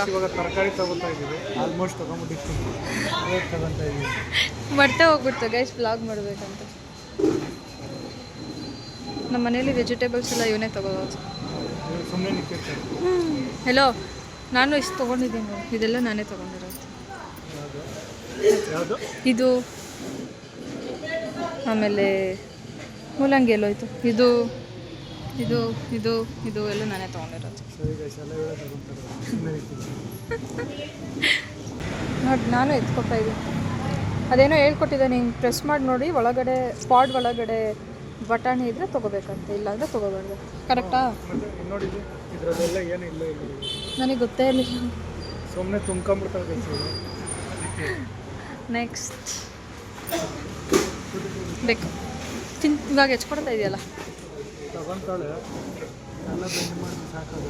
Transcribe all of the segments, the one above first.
ಇವಾಗ ತರಕಾರಿ ತಗೋತಾ ಇದ್ದೀವಿ, ಆಲ್ಮೋಸ್ಟ್ ತಗೊಂಡ್ಬಿಟ್ಟಿರ್ತೀವಿ, ತಗೊತಾ ಇದ್ದೀವಿ. ಮರ್ತೆ ಹೋಗ್ಬಿಡ್ತು ಗೈಸ್ ವ್ಲಾಗ್ ಮಾಡಬೇಕಂತ. ನಮ್ಮ ಮನೇಲಿ ವೆಜಿಟೇಬಲ್ಸ್ ಎಲ್ಲ ಇವನೇ ತಗೋದು. ಸುಮ್ಮನೆ ನಿಂತಿರ್ತಾರೆ. ಹೆಲೋ, ನಾನು ಇಷ್ಟು ತೊಗೊಂಡಿದ್ದೀನಿ, ಇದೆಲ್ಲ ನಾನೇ ತೊಗೊಂಡಿರೋದು. ಇದು ಆಮೇಲೆ ಮೂಲಂಗಿ ಎಲ್ಲೋಯ್ತು, ಇದು ಇದು ಇದು ಇದು ಎಲ್ಲ ನಾನೇ ತೊಗೊಂಡಿರೋದು. ನೋಡಿ ನಾನು ಎತ್ಕೊತಾ ಇದ್ದೀನಿ. ಅದೇನೋ ಹೇಳ್ಕೊಟ್ಟಿದ್ದೆ, ನೀನು ಪ್ರೆಸ್ ಮಾಡಿ ನೋಡಿ, ಒಳಗಡೆ ಸ್ಪಾಟ್ ಒಳಗಡೆ ಬಟಾಣಿ ಇದ್ದರೆ ತೊಗೋಬೇಕಂತೆ, ಇಲ್ಲಾಂದರೆ ತೊಗೋಬಾರ್ದು. ಕರೆಕ್ಟಾ? ನನಗೆ ಗೊತ್ತೇ ಇರಲಿಲ್ಲ, ಸುಮ್ಮನೆ ತುಂಬ್ಕೊಂಡ್ಬಿಡ್ತಾರೆ. ನೆಕ್ಸ್ಟ್ ಬೇಕು ಇವಾಗ ಹೆಚ್ಕೊಡ್ತಾ ಇದೆಯಲ್ಲ, ತಗೊಂತಾಳೆ ಎಲ್ಲ ಬೆಂಡ್ ಮಾಡಿ ಸಾಕೋದು.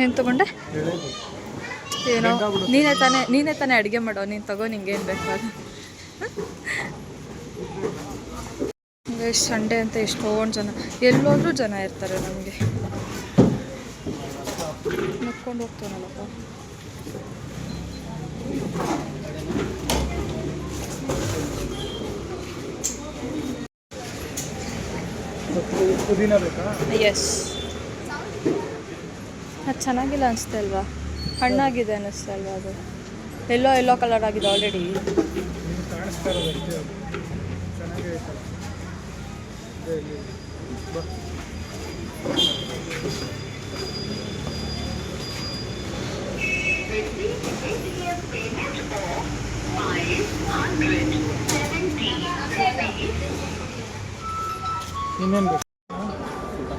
ಏನು ತೊಗೊಂಡೆ? ಏನೋ ನೀನೇ ತಾನೇ ಅಡುಗೆ ಮಾಡೋ, ನೀನು ತಗೋ, ನಿಂಗೇನು ಬೇಕು ಅದು. ಸಂಡೇ ಅಂತ ಎಷ್ಟೊಂದು ಜನ, ಎಲ್ಲೋದ್ರೂ ಜನ ಇರ್ತಾರೆ. ನಮಗೆ ಮುಟ್ಕೊಂಡು ಹೋಗ್ತಾನಲ್ಲಪ್ಪ. ಪುದೀನ ಬೇಕಾ? ಎಸ್. ಅದು ಚೆನ್ನಾಗಿಲ್ಲ ಅನಿಸ್ತಾ ಅಲ್ವಾ? ಹಣ್ಣಾಗಿದೆ ಅನ್ನಿಸ್ತಾ ಅಲ್ವಾ? ಅದು ಎಲ್ಲೋ ಕಲರ್ ಆಗಿದೆ ಆಲ್ರೆಡಿ. ಕಾಣಿಸ್ತಾ ಇರೋದು ಚೆನ್ನಾಗಿ ಇನ್ನೇನು ಬೇಕು?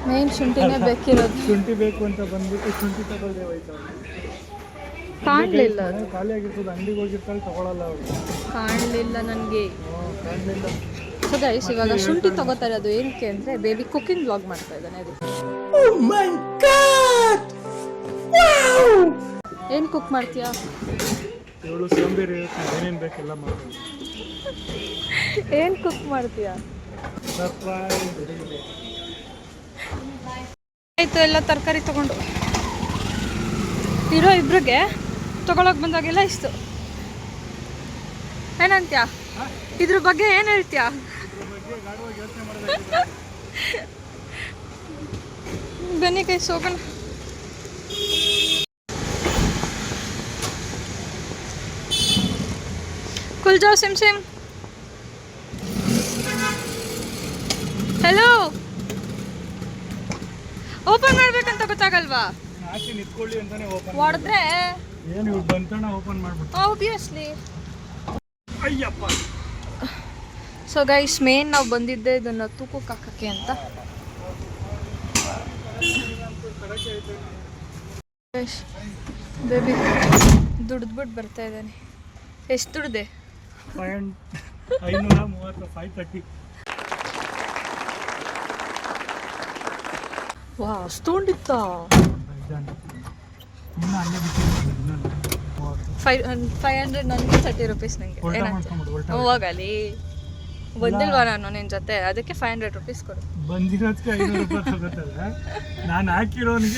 ಮೇನ್ ಶುಂಠಿನೇ ಬೇಕಿರೋದು. ಶುಂಠಿ ಬೇಕು ಅಂತ ಬಂದ್ಬಿಟ್ಟು ಶುಂಠಿ ತಗೊಳ್ದೆ ಹೋಯ್ತು. ಕಾಣಲಿಲ್ಲ, ಖಾಲಿ ಆಗಿರ್ತದೆ, ಅಂಗಡಿಗೆ ಹೋಗಿರ್ತಾಳೆ, ತಗೊಳ್ಳಲ್ಲ ಅವರು. ಕಾಣಲಿಲ್ಲ ನನಗೆ. ಕಾಣಲಿಲ್ಲ. ಸೊ ಗೈಸ್, ಇವಾಗ ಶುಂಠಿ ತಗೋತಾರೆ. ಅದು ಏನಕ್ಕೆ ಅಂದರೆ ಬೇಬಿ ಕುಕಿಂಗ್ ವ್ಲಾಗ್ ಮಾಡ್ತಾ ಇದ್ದಾನೆ. ಅದು ಏನು ಕುಕ್ ಮಾಡ್ತೀಯಾ? ಇವಳು ಸೋಂಬೇರಿ, ಏನೇನು ಬೇಕೆಲ್ಲ ಮಾಡ್ತೀವಿ. ಏನು ಕುಕ್ ಮಾಡ್ತೀಯಾ? ಆಯಿತು, ಎಲ್ಲ ತರಕಾರಿ ತೊಗೊಂಡು ಇರೋ ಇಬ್ರಿಗೆ ತೊಗೊಳಕ್ಕೆ ಬಂದಾಗೆಲ್ಲ ಇಷ್ಟು. ಏನಂತ್ಯಾ? ಇದ್ರ ಬಗ್ಗೆ ಏನು ಹೇಳ್ತೀಯಾ? ಬನ್ನಿ ಕೈ ಹೋಗೋಣ. ಕುಲ್ಜಾವ್ ಸಿಮ್ ಸಿಮ್. ಹೆಲೋ, ಓಪನ್ ಮಾಡ್ಬೇಕಂತ ಗೊತ್ತಾಗಲ್ವಾ? ಹೊಡೆದ್ರೆ ಏನು ಬಂತಣ್ಣ ಓಪನ್ ಮಾಡ್ಬಿಟ್ಟು obviously. Ayyappa. So guys, main ನಾವು ಬಂದಿದ್ದೆ ಇದನ್ನು ತೂಕಕ್ಕೆ ಹಾಕಕ್ಕೆ ಅಂತ. ಬೇಬಿ ದುಡ್ದ್ಬಿಟ್ಟು ಬರ್ತಾ ಇದ್ದಾನೆ. ಎಷ್ಟು ದುಡ್ದೆ? 530, 530. ವಾ, ಅಷ್ಟೊಂಡಿತ್ತಾ? 500 ನನಗೆ 30 ರೂಪೀಸ್. ನನಗೆ ಹೋಗಲಿ, ಬಂದಿಲ್ವಾ ನಾನು ನಿನ್ನ ಜೊತೆ, ಅದಕ್ಕೆ 500 ರೂಪೀಸ್ ಕೊಡು. ಬಂದಿರೋದಕ್ಕೆ 500 ರೂಪಾಯಿ ತಗೋತಾರೆ. ನಾನು ಹಾಕಿರೋನು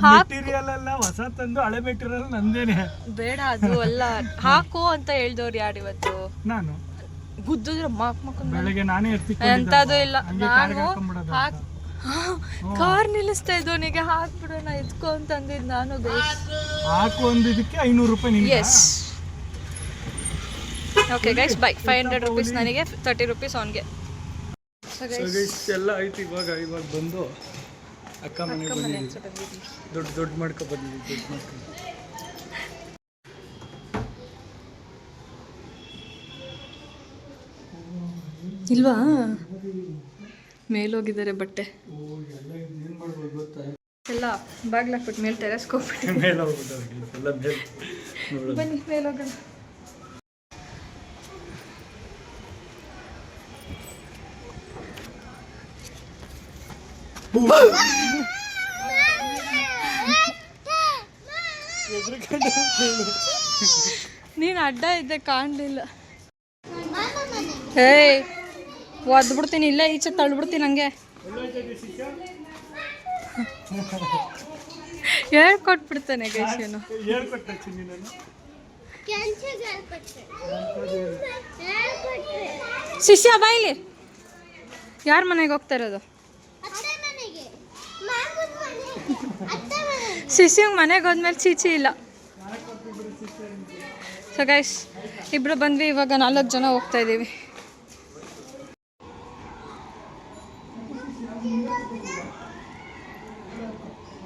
ಮೆಟೀರಿಯಲ್ ಎಲ್ಲ ಹೊಸ ತಂದು ಹಳೆ ಮೆಟೀರಿಯಲ್ ನಂದೇನೆ. ಬೇಡ, ಅದು ಅಲ್ಲ, ಹಾಕು ಅಂತ ಹೇಳ್ದವ್ರು ಯಾರು ಇವತ್ತು? ನಾನು ಗುದ್ದಿದ್ರೆ ಬೆಳಗ್ಗೆ ನಾನೇ ಎಂತದು ಇಲ್ಲ. ನಾನು ಕಾರ್ ನಿಲ್ಲಿಸ್ತಾ ಇದ್ದವನಿಗೆ ಹಾಕ್ಬಿಡೋಣ ಎತ್ಕೊ ಅಂತ ಅಂದಿದ್ದು ನಾನು. ಹಾಕು ಅಂದಿದ್ದಕ್ಕೆ 500 ರೂಪಾಯಿ ನಿಮಗೆ. Yes. Okay guys, bye. 500 rupees ನನಗೆ, 30 ರೂಪೀಸ್ ಅವನಿಗೆ. ಎಲ್ಲ ಆಯ್ತು. ಇವಾಗ ಬಂದು ಅಕ್ಕ ಮನೆಗೆ ಬಂದಿದ್ದೀವಿ. ದೊಡ್ಡ ಮಾಡ್ಕೊ ಬಂದಿದ್ದೀವಿ. ಇಲ್ವಾ? ಮೇಲೋಗಿದ್ದಾರೆ ಬಟ್ಟೆ ಎಲ್ಲ ಬಾಗ್ಲಾಕ್ಬಿಟ್ಟು ಮೇಲೆ ಟೆರೆಸ್ಗೆ ಹೋಗ್ಬಿಟ್ಟು ಬನ್ನಿ ಮೇಲೋಗೋಣ. ನೀನು ಅಡ್ಡ ಇದ್ದೆ, ಕಾಣಲಿಲ್ಲ. ಏಯ್, ಒದ್ಬಿಡ್ತೀನಿ, ಇಲ್ಲೇ ಈಚೆ ತಳ್ಳಿಬಿಡ್ತೀನಿ ಹಂಗೆ. ಹೇಳ್ಕೊಟ್ಬಿಡ್ತಾನೆ ಗೈಸ್ ಇವನು. ಹೇಳ್ಕೊಟ್ಟೆ ಚಿನ್ನಿ ನಾನು. ಶಿಷ್ಯ ಬಾಯಿಲಿ. ಯಾರ ಮನೆಗೆ ಹೋಗ್ತಾ ಇರೋದು? ಶಿಷ್ಯಂಗೆ ಮನೆಗೆ ಹೋದ್ಮೇಲೆ ಚೀಚಿ ಇಲ್ಲ. ಸೊ ಗೈಸ್ ಇಬ್ರು ಬಂದ್ವಿ, ಇವಾಗ 4 ಜನ ಹೋಗ್ತಾ ಇದ್ದೀವಿ.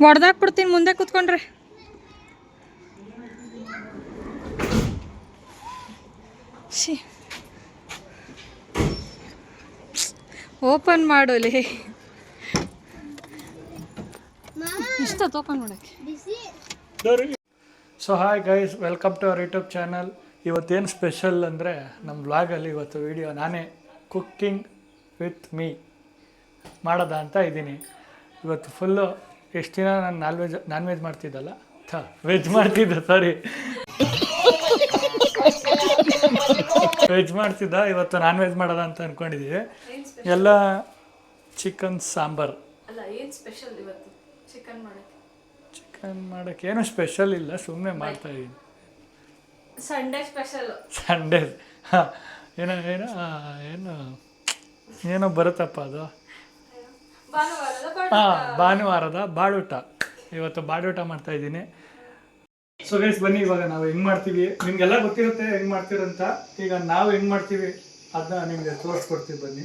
ಹೊಡೆದಾಕ್ಬಿಡ್ತೀನಿ ಮುಂದೆ ಕೂತ್ಕೊಂಡ್ರೆ. ಓಪನ್ ಮಾಡೋಲಿ ಇಷ್ಟ ಓಪನ್ ಮಾಡೋಕ್ಕೆ. So hi guys, welcome to our YouTube channel. ಇವತ್ತೇನು ಸ್ಪೆಷಲ್ ಅಂದರೆ ನಮ್ಮ ವ್ಲಾಗಲ್ಲಿ ಇವತ್ತು ವಿಡಿಯೋ ನಾನೇ ಕುಕ್ಕಿಂಗ್ ವಿತ್ ಮೀ ಮಾಡೋದ ಅಂತ ಇದ್ದೀನಿ. ಇವತ್ತು ಫುಲ್ಲು ಎಷ್ಟು ದಿನ ನಾನು ನಾನ್ ವೆಜ್ ಮಾಡ್ತಿದ್ದಲ್ಲ, ವೆಜ್ ಮಾಡ್ತಿದ್ದೆ, ಸಾರಿ ವೆಜ್ ಮಾಡ್ತಿದ್ದ. ಇವತ್ತು ನಾನ್ ವೆಜ್ ಮಾಡೋದ ಅಂತ ಅಂದ್ಕೊಂಡಿದ್ದೀವಿ. ಎಲ್ಲ ಚಿಕನ್ ಸಾಂಬಾರು. ಚಿಕನ್ ಮಾಡೋಕ್ಕೆ ಏನೂ ಸ್ಪೆಷಲ್ ಇಲ್ಲ, ಸುಮ್ಮನೆ ಮಾಡ್ತಾಯಿದ್ದೀನಿ. ಸಂಡೇ ಹಾಂ ಏನೋ ಬರುತ್ತಪ್ಪ ಅದು. ಭಾನುವಾರದ ಬಾಡೂಟ. ಇವತ್ತು ಬಾಡೂಟ ಮಾಡ್ತಾಯಿದ್ದೀನಿ. ಸೊ ಗೈಸ್ ಬನ್ನಿ, ಇವಾಗ ನಾವು ಹೆಂಗೆ ಮಾಡ್ತೀವಿ ನಿಮಗೆಲ್ಲ ಗೊತ್ತಿರುತ್ತೆ ಹೆಂಗೆ ಮಾಡ್ತೀರಂತ. ಈಗ ನಾವು ಹೆಂಗೆ ಮಾಡ್ತೀವಿ ಅದನ್ನ ನಿಮಗೆ ತೋರಿಸ್ಕೊಡ್ತೀವಿ ಬನ್ನಿ.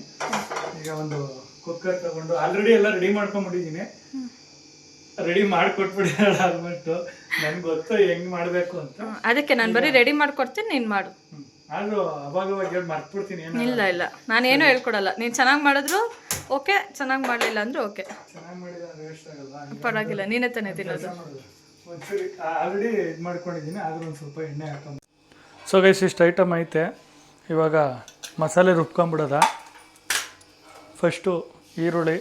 ಈಗ ಒಂದು ಕುಕ್ಕರ್ ತಗೊಂಡು ಆಲ್ರೆಡಿ ಎಲ್ಲ ರೆಡಿ ಮಾಡ್ಕೊಂಡ್ಬಿಟ್ಟಿದ್ದೀನಿ. ರೆಡಿ ಮಾಡಿಕೊಟ್ಬಿಟ್ಟಿರಲ್ಲ ಆಲ್ಮೋಸ್ಟ್. ನನ್ಗೆ ಗೊತ್ತು ಹೆಂಗೆ ಮಾಡಬೇಕು ಅಂತ, ಅದಕ್ಕೆ ನಾನು ಬರೀ ರೆಡಿ ಮಾಡ್ಕೊಡ್ತೀನಿ, ನೀನು ಮಾಡು. ಆದರೂ ಅವಾಗ ಹೇಳಿ ಮರ್ತ್ಬಿಡ್ತೀನಿ. ಇಲ್ಲ ನಾನೇನು ಹೇಳ್ಕೊಡಲ್ಲ. ನೀನು ಚೆನ್ನಾಗಿ ಮಾಡಿದ್ರು ಓಕೆ, ಚೆನ್ನಾಗಿ ಮಾಡಲಿಲ್ಲ ಅಂದ್ರೆ ಓಕೆ, ಚೆನ್ನಾಗಿ ಮಾಡಿದ್ರೆ ವೇಸ್ಟ್ ಆಗಲ್ಲ, ಪರವಾಗಿಲ್ಲ, ನೀನೇ ತಾನೇ ತಿನ್ನೋದು. ಒಂದ್ಸರಿ ಆಲ್ರೆಡಿ ಇದು ಮಾಡ್ಕೊಂಡಿದ್ದೀನಿ, ಆದರೂ ಒಂದು ಸ್ವಲ್ಪ ಎಣ್ಣೆ ಹಾಕೊಂಡು. ಸೊ ಗೈಸ್ ಇಷ್ಟು ಐಟಮ್ ಐತೆ. ಇವಾಗ ಮಸಾಲೆ ರುಬ್ಕೊಂಬಿಡೋದ. ಫಸ್ಟು ಈರುಳ್ಳಿ,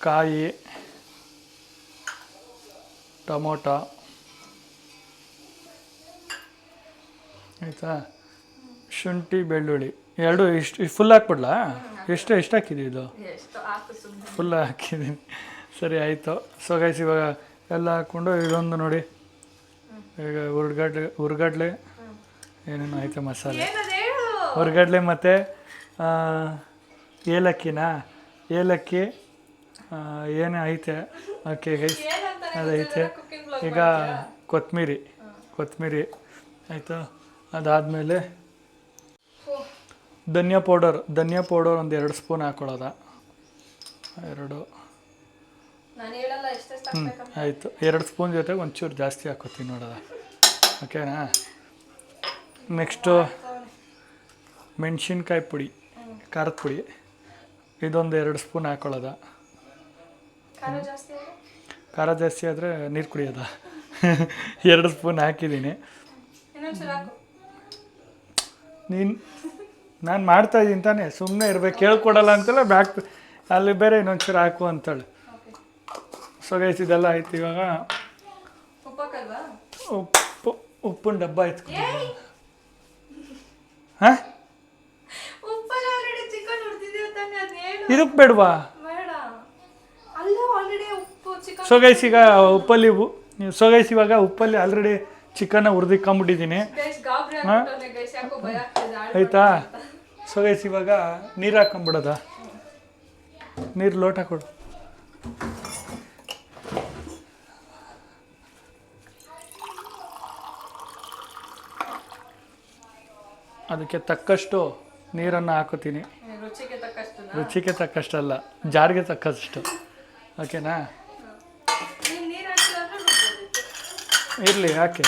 ಕಾಯಿ, ಟೊಮೊಟೊ ಆಯಿತಾ, ಶುಂಠಿ, ಬೆಳ್ಳುಳ್ಳಿ ಎರಡು ಇಷ್ಟು ಫುಲ್ ಹಾಕ್ಬಿಡ್ಲಾ? ಎಷ್ಟು ಹಾಕಿದ್ದೀವಿ? ಇದು ಫುಲ್ ಹಾಕಿದ್ದೀನಿ. ಸರಿ ಆಯಿತು. ಸೊ ಗೈಸ್ ಇವಾಗ ಎಲ್ಲ ಹಾಕ್ಕೊಂಡು ಇದೊಂದು ನೋಡಿ, ಈಗ ಹುರ್ಗಡ್ಲೆ ಏನೇನು ಐತೆ ಮಸಾಲೆ, ಹುರ್ಗಡ್ಲೆ ಮತ್ತು ಏಲಕ್ಕಿ ಏನೇ ಐತೆ. ಓಕೆ ಗೈಸ್ ಅದೈತೆ. ಈಗ ಕೊತ್ತಂಬರಿ ಆಯಿತು. ಅದಾದಮೇಲೆ ಧನಿಯಾ ಪೌಡರ್ ಒಂದು 2 ಸ್ಪೂನ್ ಹಾಕ್ಕೊಳ್ಳೋದ. 2 ಆಯಿತು. 2 ಸ್ಪೂನ್ ಜೊತೆಗೆ ಒಂಚೂರು ಜಾಸ್ತಿ ಹಾಕೋತೀನಿ ನೋಡೋದ. ಓಕೆನಾ? ನೆಕ್ಸ್ಟು ಮೆಣಸಿನ್ಕಾಯಿ ಪುಡಿ, ಖಾರದ ಪುಡಿ ಇದೊಂದು 2 ಸ್ಪೂನ್ ಹಾಕ್ಕೊಳ್ಳೋದ. ಖಾರ ಜಾಸ್ತಿ ಆದರೆ ನೀರು ಕುಡಿಯೋದ. 2 ಸ್ಪೂನ್ ಹಾಕಿದ್ದೀನಿ. ನಾನು ಮಾಡ್ತಾಯಿದ್ದೀನಿ ತಾನೇ, ಸುಮ್ಮನೆ ಇರ್ಬೇಕು, ಕೇಳ್ಕೊಡಲ್ಲ ಅಂತಲ್ಲ. ಬ್ಯಾಕ್ ಅಲ್ಲಿ ಬೇರೆ ಇನ್ನೊಂಚೂರು ಹಾಕು ಅಂತೇಳಿ. ಸೊ ಗೈಸ್ ಇದೆಲ್ಲ ಆಯ್ತು. ಇವಾಗ ಉಪ್ಪಿನ ಡಬ್ಬ ಆಯ್ತು. ಹಾಂ ಇದಕ್ಕೆ ಬೇಡವಾ? ಸೊ ಗೈಸ್ ಈಗ ಉಪ್ಪಲ್ಲಿ ಆಲ್ರೆಡಿ ಚಿಕನ್ನ ಹುರಿದಿಕ್ಕೊಂಬಿಟ್ಟಿದ್ದೀನಿ. ಆಯಿತಾ? ಸೊ ಗೈಸ್ ಇವಾಗ ನೀರು ಹಾಕೊಂಬಿಡೋದ. ನೀರು ಲೋಟ ಕೊಡು. ಅದಕ್ಕೆ ತಕ್ಕಷ್ಟು ನೀರನ್ನು ಹಾಕೋತೀನಿ. ರುಚಿಗೆ ತಕ್ಕಷ್ಟಲ್ಲ, ಜಾರಿಗೆ ತಕ್ಕಷ್ಟು. ಓಕೆನಾ? ಇರಲಿ ಯಾಕೆ.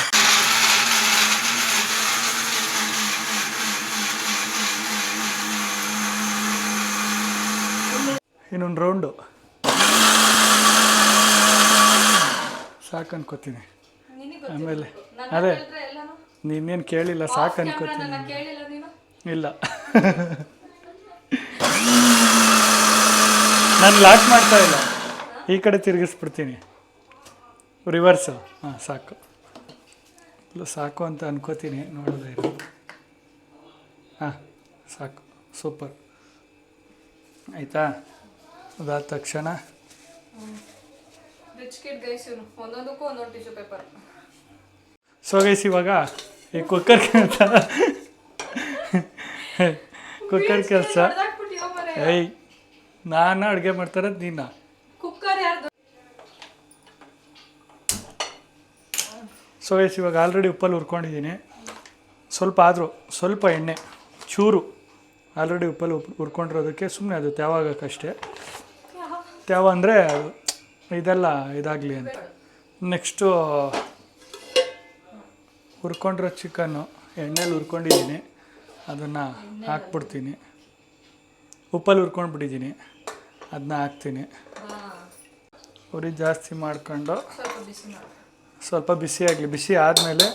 ಇನ್ನೊಂದು ರೌಂಡು ಸಾಕು ಅನ್ಕೋತೀನಿ. ಆಮೇಲೆ ಅದೇ ನೀನೇನು ಕೇಳಿಲ್ಲ, ಸಾಕು ಅನ್ಕೋತೀನಿ. ಇಲ್ಲ ನಾನು ಲಾಕ್ ಮಾಡ್ತಾ ಇಲ್ಲ, ಈ ಕಡೆ ತಿರುಗಿಸ್ಬಿಡ್ತೀನಿ, ರಿವರ್ಸು. ಹಾಂ ಸಾಕು ಅಂತ ಅನ್ಕೋತೀನಿ. ನೋಡೋದೇ ಇರೋ. ಹಾಂ ಸಾಕು, ಸೂಪರ್ ಆಯಿತಾ? ಅದಾದ ತಕ್ಷಣ ರಿಚ್ ಕಿಡ್ ಗೈಸ್ ಇವನು ಒಂದೊಂದಕ್ಕೂ ಒಂದೊಂದು ಟಿಶ್ಯೂ ಪೇಪರ್. ಸೊ ಗೈಸ್ ಇವಾಗ ಈ ಕುಕ್ಕರ್ ಕೆಲಸ ಏಯ್ ನಾನು ಅಡುಗೆ ಮಾಡ್ತಾರದು ನೀನು. ಕುಕ್ಕರ್ ಯಾರ್ದು? ಸೊ ಗೈಸ್ ಇವಾಗ ಆಲ್ರೆಡಿ ಉಪ್ಪಲ್ಲಿ ಹುರ್ಕೊಂಡಿದ್ದೀನಿ. ಸ್ವಲ್ಪ ಎಣ್ಣೆ ಚೂರು ಆಲ್ರೆಡಿ ಉಪ್ಪಲ್ಲಿ ಹುರ್ಕೊಂಡಿರೋದಕ್ಕೆ ಸುಮ್ಮನೆ ಅದು ತ್ಯಾವ ಆಗೋಕ್ಕಷ್ಟೇ. ತ್ಯಾವ ಅಂದರೆ ಇದೆಲ್ಲ ಇದಾಗಲಿ ಅಂತ. ನೆಕ್ಸ್ಟು ಹುರ್ಕೊಂಡಿರೋ ಚಿಕನ್ನು ಎಣ್ಣೆಲಿ ಹುರ್ಕೊಂಡಿದ್ದೀನಿ, ಅದನ್ನು ಹಾಕ್ಬಿಡ್ತೀನಿ. ಉಪ್ಪಲ್ಲಿ ಹುರ್ಕೊಂಡ್ಬಿಟ್ಟಿದ್ದೀನಿ, ಅದನ್ನ ಹಾಕ್ತೀನಿ. ಉರಿ ಜಾಸ್ತಿ ಮಾಡ್ಕೊಂಡು ಸ್ವಲ್ಪ ಬಿಸಿ ಆಗಲಿ. ಬಿಸಿ ಆದಮೇಲೆ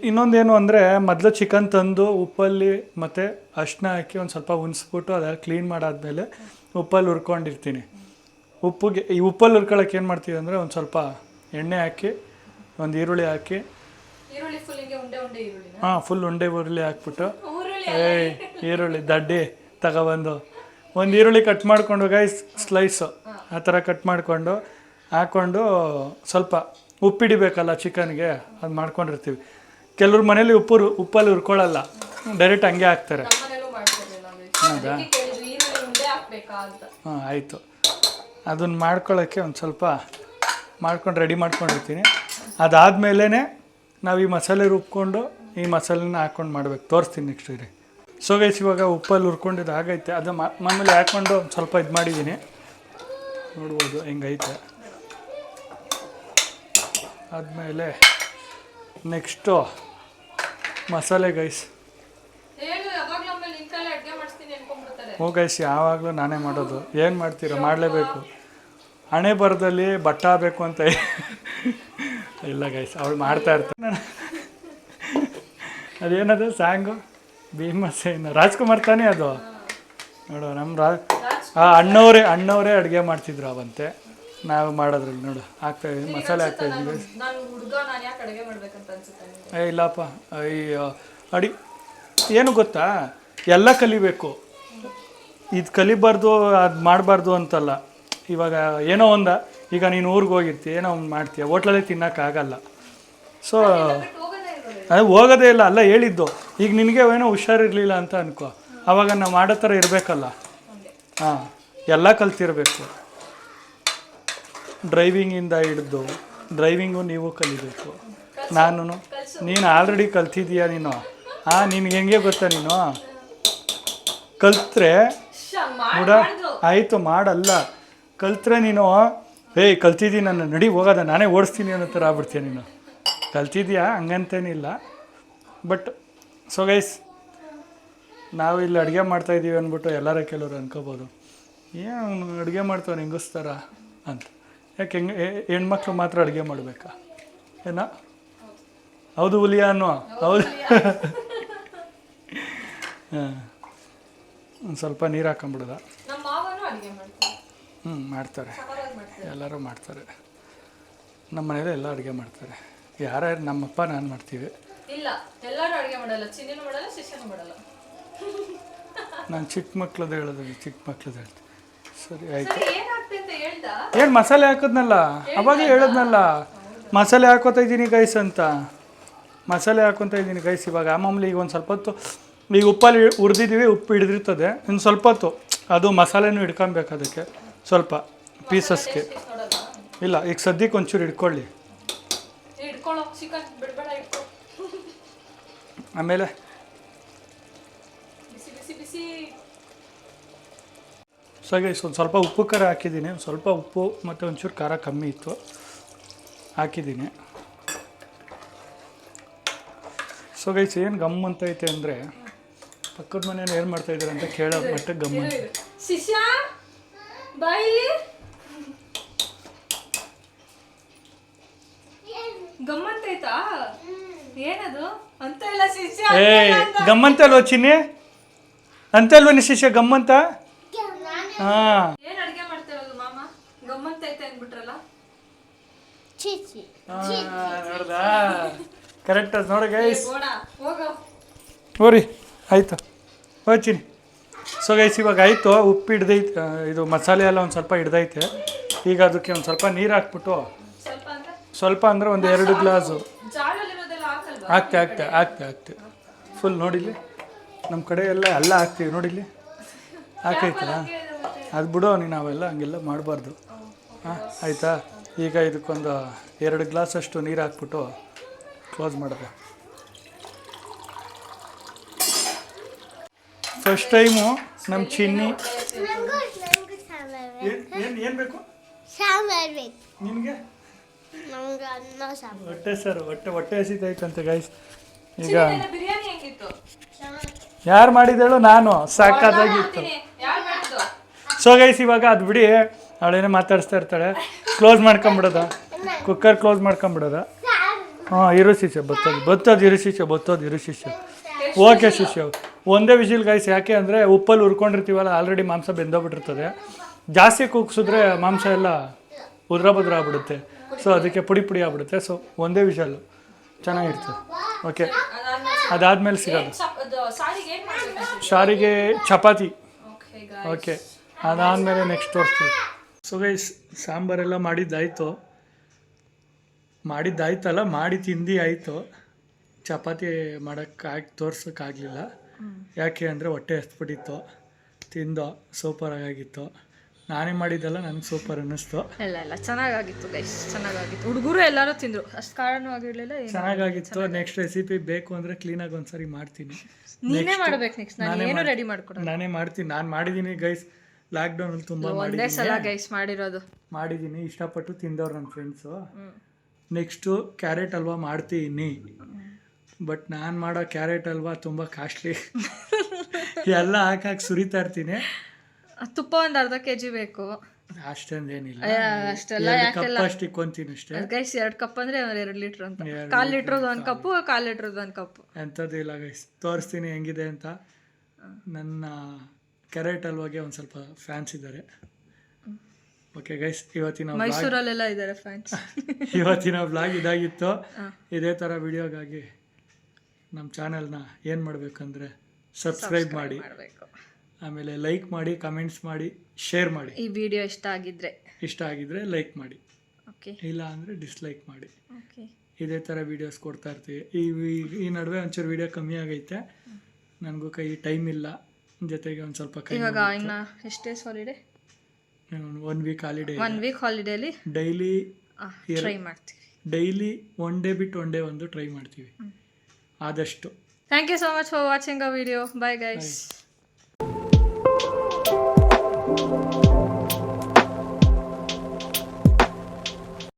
ಇನ್ನೊಂದೇನು ಅಂದರೆ ಮೊದಲು ಚಿಕನ್ ತಂದು ಉಪ್ಪಲ್ಲಿ ಮತ್ತು ಅರಿಶಿನ ಹಾಕಿ ಒಂದು ಸ್ವಲ್ಪ ಉಣಿಸ್ಬಿಟ್ಟು ಅದೆಲ್ಲ ಕ್ಲೀನ್ ಮಾಡಾದ್ಮೇಲೆ ಉಪ್ಪಲ್ಲಿ ಹುರ್ಕೊಂಡಿರ್ತೀನಿ. ಈ ಉಪ್ಪಲ್ಲಿ ಹುರ್ಕೊಳ್ಳೋಕೆ ಏನು ಮಾಡ್ತೀವಿ ಅಂದರೆ ಒಂದು ಸ್ವಲ್ಪ ಎಣ್ಣೆ ಹಾಕಿ ಒಂದು ಈರುಳ್ಳಿ ಹಾಕಿ ಫುಲ್ ಉಂಡೆ ಈರುಳ್ಳಿ ಹಾಕ್ಬಿಟ್ಟು ಈರುಳ್ಳಿ ದಡ್ಡಿ ತಗೊಬಂದು ಒಂದು ಈರುಳ್ಳಿ ಕಟ್ ಮಾಡಿಕೊಂಡು ಗೈಸ್ ಸ್ಲೈಸು ಆ ಥರ ಕಟ್ ಮಾಡಿಕೊಂಡು ಹಾಕ್ಕೊಂಡು ಸ್ವಲ್ಪ ಉಪ್ಪಿಡಿಬೇಕಲ್ಲ ಚಿಕನ್ಗೆ, ಅದು ಮಾಡ್ಕೊಂಡಿರ್ತೀವಿ. ಕೆಲವ್ರ ಮನೇಲಿ ಉಪ್ಪಲ್ಲಿ ಹುರ್ಕೊಳ್ಳಲ್ಲ, ಡೈರೆಕ್ಟ್ ಹಂಗೆ ಹಾಕ್ತಾರೆ. ಹೌದಾ? ಹಾಂ ಆಯಿತು. ಅದನ್ನು ಮಾಡ್ಕೊಳ್ಳೋಕ್ಕೆ ಒಂದು ಸ್ವಲ್ಪ ಮಾಡ್ಕೊಂಡು ರೆಡಿ ಮಾಡ್ಕೊಂಡಿರ್ತೀನಿ. ಅದಾದಮೇಲೆ ನಾವು ಈ ಮಸಾಲೆ ರುಬ್ಕೊಂಡು ಈ ಮಸಾಲೆನ ಹಾಕ್ಕೊಂಡು ಮಾಡ್ಬೇಕು. ತೋರಿಸ್ತೀನಿ ನೆಕ್ಸ್ಟ್ ಇರಿ. ಸೊ ಗೈಸ್ ಇವಾಗ ಉಪ್ಪಲ್ಲಿ ಹುರ್ಕೊಂಡಿದ್ದು ಆಗೈತೆ. ಅದು ಮಾಮೂಲಿ ಹಾಕ್ಕೊಂಡು ಒಂದು ಸ್ವಲ್ಪ ಇದು ಮಾಡಿದ್ದೀನಿ, ನೋಡ್ಬೋದು ಹೆಂಗೈತೆ. ಆದಮೇಲೆ ನೆಕ್ಸ್ಟು ಮಸಾಲೆ ಗೈಸ್. ಗೈಸ್ ಯಾವಾಗಲೂ ನಾನೇ ಮಾಡೋದು. ಏನು ಮಾಡ್ತೀರಾ, ಮಾಡಲೇಬೇಕು. ಹಣೆ ಬರದಲ್ಲಿ ಬಟ್ಟ ಬೇಕು ಅಂತ ಇಲ್ಲ ಗೈಸ್, ಅವಳು ಮಾಡ್ತಾ ಇರ್ತಾನೆ. ಅದೇನದು ಸಾಂಗು ಭೀಮಸೇನ ರಾಜ್ಕುಮಾರ್ ತಾನೇ ಅದು. ನೋಡು ನಮ್ಮ ಅಣ್ಣವರೇ ಅಡುಗೆ ಮಾಡ್ತಿದ್ರು ಅವಂತೆ. ನಾವು ಮಾಡೋದ್ರಲ್ಲಿ ನೋಡು ಹಾಕ್ತಾಯಿದ್ದೀವಿ, ಮಸಾಲೆ ಹಾಕ್ತಾಯಿದ್ದೀವಿ. ಇಲ್ಲಪ್ಪ, ಅಯ್ಯೋ ಏನು ಗೊತ್ತಾ, ಎಲ್ಲ ಕಲಿಬೇಕು. ಇದು ಕಲಿಬಾರ್ದು ಅದು ಮಾಡಬಾರ್ದು ಅಂತಲ್ಲ. ಇವಾಗ ಏನೋ ಈಗ ನೀನು ಊರಿಗೆ ಹೋಗಿರ್ತೀಯ, ಏನೋ ಒಂದು ಮಾಡ್ತೀಯ, ಹೋಟ್ಲಲ್ಲೇ ತಿನ್ನೋಕ್ಕಾಗಲ್ಲ. ಸೊ ಅದು ಹೋಗೋದೇ ಇಲ್ಲ. ಅಲ್ಲ ಹೇಳಿದ್ದು, ಈಗ ನಿನಗೆ ಏನೋ ಹುಷಾರಿರಲಿಲ್ಲ ಅಂತ ಅನ್ಕೋ, ಆವಾಗ ನಾವು ಮಾಡೋ ಥರ ಇರಬೇಕಲ್ಲ. ಹಾಂ, ಎಲ್ಲ ಕಲ್ತಿರಬೇಕು. ಡ್ರೈವಿಂಗಿಂದ ಹಿಡಿದು ಡ್ರೈವಿಂಗು ನೀವು ಕಲಿಬೇಕು. ನೀನು ಆಲ್ರೆಡಿ ಕಲ್ತಿದ್ದೀಯ ನೀನು. ನಿನಗೆ ಹೆಂಗೆ ಗೊತ್ತಾ, ನೀನು ಕಲ್ತ್ರೆ ಕೂಡ ಆಯಿತು, ಮಾಡಲ್ಲ. ಕಲ್ತ್ರೆ ನೀನು ಕಲ್ತಿದ್ದೀನಿ ನಾನು, ನಡಿ ಹೋಗೋದ, ನಾನೇ ಓಡಿಸ್ತೀನಿ ಅನ್ನೋ ಥರ ಆಗ್ಬಿಡ್ತೀಯ ನೀನು. ಕಲ್ತಿದ್ಯಾ ಹಂಗಂತೇನಿಲ್ಲ. ಬಟ್ ಸೊ ಗೈಸ್, ನಾವು ಇಲ್ಲಿ ಅಡುಗೆ ಮಾಡ್ತಾಯಿದ್ದೀವಿ ಅಂದ್ಬಿಟ್ಟು ಎಲ್ಲರ ಕೆಲವರು ಅನ್ಕೋಬೋದು, ಏನು ಅಡುಗೆ ಮಾಡ್ತಾವೆ ಹೆಂಗಸ್ತಾರ ಅಂತ. ಯಾಕೆ ಹೆಣ್ಮಕ್ಳು ಮಾತ್ರ ಅಡುಗೆ ಮಾಡಬೇಕಾ ಏನೋ? ಹೌದು ಹುಲಿಯ ಅನ್ನೋ, ಹೌದು. ಹಾಂ, ಒಂದು ಸ್ವಲ್ಪ ನೀರು ಹಾಕೊಂಬಿಡೋದ. ಮಾಡ್ತಾರೆ, ಎಲ್ಲರೂ ಮಾಡ್ತಾರೆ. ನಮ್ಮ ಮನೇಲಿ ಎಲ್ಲ ಅಡುಗೆ ಮಾಡ್ತಾರೆ. ಯಾರ್ಯಾರು ನಮ್ಮಪ್ಪ ನಾನು ಮಾಡ್ತೀವಿ. ನಾನು ಚಿಕ್ಕ ಮಕ್ಳದ್ದು ಹೇಳ್ತೀನಿ. ಸರಿ ಆಯಿತು. ಏನು ಮಸಾಲೆ ಹಾಕೋದ್ನಲ್ಲ, ಅವಾಗಲೇ ಹೇಳಿದ್ನಲ್ಲ ಮಸಾಲೆ ಹಾಕೋತಾ ಇದ್ದೀನಿ ಗೈಸ್ ಅಂತ. ಮಸಾಲೆ ಹಾಕೊತಾ ಇದ್ದೀನಿ ಗೈಸ್. ಇವಾಗ ಮಾಮೂಲಿ ಈಗ ಒಂದು ಸ್ವಲ್ಪ ಹೊತ್ತು ಈಗ ಉಪ್ಪಲ್ಲಿ ಹುರಿದಿದ್ದೀವಿ, ಉಪ್ಪು ಹಿಡಿದಿರ್ತದೆ. ಇನ್ನು ಸ್ವಲ್ಪ ಹೊತ್ತು ಅದು ಮಸಾಲೆನೂ ಹಿಡ್ಕೊಬೇಕು ಅದಕ್ಕೆ, ಸ್ವಲ್ಪ ಪೀಸಸ್ಗೆ. ಇಲ್ಲ, ಈಗ ಸದ್ಯಕ್ಕೆ ಒಂಚೂರು ಹಿಡ್ಕೊಳ್ಳಿ. ಆಮೇಲೆ ಸೊ ಗೈಸ್ ಒಂದು ಸ್ವಲ್ಪ ಉಪ್ಪು ಖಾರ ಹಾಕಿದ್ದೀನಿ. ಸ್ವಲ್ಪ ಉಪ್ಪು ಮತ್ತು ಒಂಚೂರು ಖಾರ ಕಮ್ಮಿ ಇತ್ತು, ಹಾಕಿದ್ದೀನಿ. ಸೊ ಗೈಸ್ ಏನು ಗಮ್ ಅಂತೈತೆ ಅಂದರೆ, ಪಕ್ಕದ ಮನೇಲಿ ಏನು ಮಾಡ್ತಾಯಿದ್ದಾರೆ ಅಂತ ಕೇಳೋ ಮಟ್ಟಕ್ಕೆ ಗಮ್ ಅಂತ. ಗಮ್ಮಂತೈತಾ? ಏನದು ಅಂತ ಇಲ್ಲ ಶಿಷ್ಯ. ಗಮ್ಮಂತ ಅಲ್ವ ಚಿನ್ನಿ? ಅಂತ ಅಲ್ವ ನೀ ಶಿಷ್ಯ ಗಮ್ಮಂತ? ಹಾಂ, ಏನು ಅಡುಗೆ ಮಾಡ್ತಿರೋದು ಮಾಮ? ಗಮ್ಮಂತೈತೆ ಅಂದ್ಬಿಟ್ರಲ್ಲ. ನೋಡ್ದಾ, ಕರೆಕ್ಟ್ ಅದು ನೋಡಿ ಗೈಸ್. ಹೋರಿ ಆಯ್ತು, ಹೋಗ್ತೀನಿ. ಸೊ ಗೈಸ್ ಇವಾಗ ಆಯಿತು, ಉಪ್ಪು ಹಿಡ್ದೈತೆ, ಇದು ಮಸಾಲೆ ಎಲ್ಲ ಒಂದು ಸ್ವಲ್ಪ ಹಿಡ್ದೈತೆ. ಈಗ ಅದಕ್ಕೆ ಒಂದು ಸ್ವಲ್ಪ ನೀರು ಹಾಕ್ಬಿಟ್ಟು, ಸ್ವಲ್ಪ ಅಂದರೆ ಒಂದು 2 ಗ್ಲಾಸು ಆಗ್ತೆ ಫುಲ್ ನೋಡಿಲ್ಲಿ ನಮ್ಮ ಕಡೆ ಎಲ್ಲ ಹಾಕ್ತೀವಿ ನೋಡಿಲ್ಲಿ ಹಾಕೈತಲ್ಲ, ಅದು ಬಿಡೋ ನೀನು ಅವೆಲ್ಲ ಹಂಗೆಲ್ಲ ಮಾಡಬಾರ್ದು. ಹಾಂ ಆಯಿತಾ. ಈಗ ಇದಕ್ಕೊಂದು 2 ಗ್ಲಾಸಷ್ಟು ನೀರು ಹಾಕ್ಬಿಟ್ಟು ಕ್ಲೋಸ್ ಮಾಡಿದೆ. ಫಸ್ಟ್ ಟೈಮು ನಮ್ಮ ಚಿನ್ನಿ ಏನು ಬೇಕು ನಿನಗೆ? ಹೊಟ್ಟೆ ಹಸಿತೈತಂತೆ ಗೈಸ್. ಈಗ ಯಾರು ಮಾಡಿದೇಳು? ನಾನು. ಸಾಕಾದಾಗಿತ್ತು. ಸೊ ಗೈಸ್ ಇವಾಗ ಅದು ಬಿಡಿ, ಅವಳೇನೇ ಮಾತಾಡಿಸ್ತಾ ಇರ್ತಾಳೆ. ಕ್ಲೋಸ್ ಮಾಡ್ಕೊಂಬಿಡೋದ, ಕುಕ್ಕರ್ ಕ್ಲೋಸ್ ಮಾಡ್ಕೊಂಬಿಡೋದ. ಹಾಂ ಇರು ಶಿಷ್ಯ ಬತ್ತೋದು ಇರು ಶಿಷ್ಯ. ಓಕೆ ಶಿಷ್ಯ, ಒಂದೇ ವಿಜಿಲ್ ಗೈಸ್. ಯಾಕೆ ಅಂದರೆ ಉಪ್ಪಲ್ಲಿ ಹುರ್ಕೊಂಡಿರ್ತೀವಲ್ಲ, ಆಲ್ರೆಡಿ ಮಾಂಸ ಬೆಂದೋಗ್ಬಿಟ್ಟಿರ್ತದೆ. ಜಾಸ್ತಿ ಕುಗ್ಸಿದ್ರೆ ಮಾಂಸ ಎಲ್ಲ ಉದ್ರ ಆಗ್ಬಿಡುತ್ತೆ. ಸೊ ಅದಕ್ಕೆ ಪುಡಿ ಆಗ್ಬಿಡುತ್ತೆ. ಸೊ ಒಂದೇ ವಿಷಲ್ಲು ಚೆನ್ನಾಗಿರ್ತದೆ. ಓಕೆ, ಅದಾದಮೇಲೆ ಸಿಗೋದು ಸಾರಿಗೆ ಚಪಾತಿ. ಓಕೆ, ಅದಾದಮೇಲೆ ನೆಕ್ಸ್ಟ್ ತೋರಿಸ್ತೀವಿ. ಸೊ ಗೈಸ್ ಸಾಂಬಾರೆಲ್ಲ ಮಾಡಿದ್ದಾಯ್ತಲ್ಲ, ಮಾಡಿ ತಿಂದು ಆಯಿತು. ಚಪಾತಿ ತೋರ್ಸೋಕ್ಕಾಗಲಿಲ್ಲ. ಯಾಕೆ ಅಂದರೆ ಹೊಟ್ಟೆ ಹಸ್ಬಿಟ್ಟಿತ್ತು. ತಿಂದೋ ಸೂಪರಾಗಿತ್ತು. ನಾನೇ ಮಾಡಿದ್ದೆಲ್ಲ ನನಗೆ ಸೂಪರ್ ಅನ್ನಿಸ್ತು. ಇಲ್ಲ ಚೆನ್ನಾಗಾಗಿತ್ತು ಗೈಸ್, ಚೆನ್ನಾಗಾಗಿತ್ತು. ಹುಡುಗರು ಎಲ್ಲರೂ ತಿಂದರು, ಅಷ್ಟು ಕಾರಣವಾಗಿರಲಿಲ್ಲ, ಚೆನ್ನಾಗಾಗಿತ್ತು. ನೆಕ್ಸ್ಟ್ ರೆಸಿಪಿ ಬೇಕು ಅಂದರೆ ಕ್ಲೀನಾಗಿ ಒಂದ್ಸರಿ ಮಾಡ್ತೀನಿ. ನೀನೇ ಮಾಡ್ಬೇಕು ನೆಕ್ಸ್ಟ್, ನಾನು ರೆಡಿ ಮಾಡ್ಕೊಡೋಣ. ನಾನೇ ಮಾಡ್ತೀನಿ. ನಾನು ಮಾಡಿದ್ದೀನಿ ಗೈಸ್, ಲಾಕ್ಡೌನಲ್ಲಿ ತುಂಬ ಒಂದೇ ಸಲ ಗೈಸ್ ಮಾಡಿದ್ದೀನಿ. ಇಷ್ಟಪಟ್ಟು ತಿಂದವ್ರು ನನ್ನ ಫ್ರೆಂಡ್ಸು. ನೆಕ್ಸ್ಟು ಕ್ಯಾರೆಟ್ ಹಲ್ವಾ ಮಾಡ್ತೀನಿ. ಬಟ್ ನಾನು ಮಾಡೋ ಕ್ಯಾರೆಟ್ ಹಲ್ವಾ ತುಂಬ ಕಾಸ್ಟ್ಲಿ. ಎಲ್ಲ ಹಾಕಿ ಸುರಿತಾ ಇರ್ತೀನಿ. ತುಪ್ಪ ಒಂದು ಅರ್ಧ kg ಬೇಕು. ಅಷ್ಟೊಂದೇನಿಲ್ಲ, ಅಷ್ಟೆಲ್ಲ ಅಷ್ಟು ಇಕ್ಕೊಂತೀನಿ ಅಷ್ಟೇ ಗೈಸ್. 2 ಕಪ್ ಅಂದರೆ 2 ಲೀಟ್ರ್ ಅಂತ. 1/4 ಲೀಟ್ರದ್ದು 1 ಕಪ್ಪು, 1/4 ಲೀಟ್ರದ್ದು 1 ಕಪ್ಪು. ಎಂಥದ್ದು ಇಲ್ಲ ಗೈಸ್, ತೋರಿಸ್ತೀನಿ ಹೆಂಗಿದೆ ಅಂತ. ನನ್ನ ಕ್ಯಾರೆಟ್ ಹಲ್ವಾಗೆ ಒಂದು ಸ್ವಲ್ಪ ಫ್ಯಾನ್ಸ್ ಇದ್ದಾರೆ. ಓಕೆ ಗೈಸ್, ಮೈಸೂರಲ್ಲೆಲ್ಲ ಇದ್ದಾರೆ ಫ್ಯಾನ್ಸ್. ಇವತ್ತಿನ ವ್ಲಾಗ್ ಇದಾಗಿತ್ತು. ಇದೇ ಥರ ವಿಡಿಯೋಗಾಗಿ ನಮ್ಮ ಚಾನಲ್ನ ಏನು ಮಾಡಬೇಕಂದ್ರೆ ಸಬ್ಸ್ಕ್ರೈಬ್ ಮಾಡಿ, ಆಮೇಲೆ ಲೈಕ್ ಮಾಡಿ, ಕಮೆಂಟ್ಸ್ ಮಾಡಿ, ಶೇರ್ ಮಾಡಿ. ಈ ವಿಡಿಯೋ ಇಷ್ಟ ಆಗಿದ್ರೆ ಲೈಕ್ ಮಾಡಿ, ಓಕೆ, ಇಲ್ಲ ಅಂದರೆ ಡಿಸ್ಲೈಕ್ ಮಾಡಿ. ಓಕೆ, ಇದೇ ಥರ ವೀಡಿಯೋಸ್ ಕೊಡ್ತಾ ಇರ್ತೀವಿ. ಈ ನಡುವೆ ಒಂಚೂರು ವೀಡಿಯೋ ಕಮ್ಮಿ ಆಗೈತೆ, ನನಗೂ ಟೈಮ್ ಇಲ್ಲ. ಜೊತೆಗೆ ಒಂದು ಸ್ವಲ್ಪ ಇವಾಗ ಇನ್ನು ಎಷ್ಟು days holiday? 1 week holiday. 1 week ಹಾಲಿಡೇಲಿ ಡೈಲಿ ಟ್ರೈ ಮಾಡ್ತೀವಿ. ಡೈಲಿ 1 ಡೇ ಬಿಟ್ಟು 1 ಡೇ ಒಂದು ಟ್ರೈ ಮಾಡ್ತೀವಿ ಆದಷ್ಟು. Thank you so much for watching a video. Bye guys.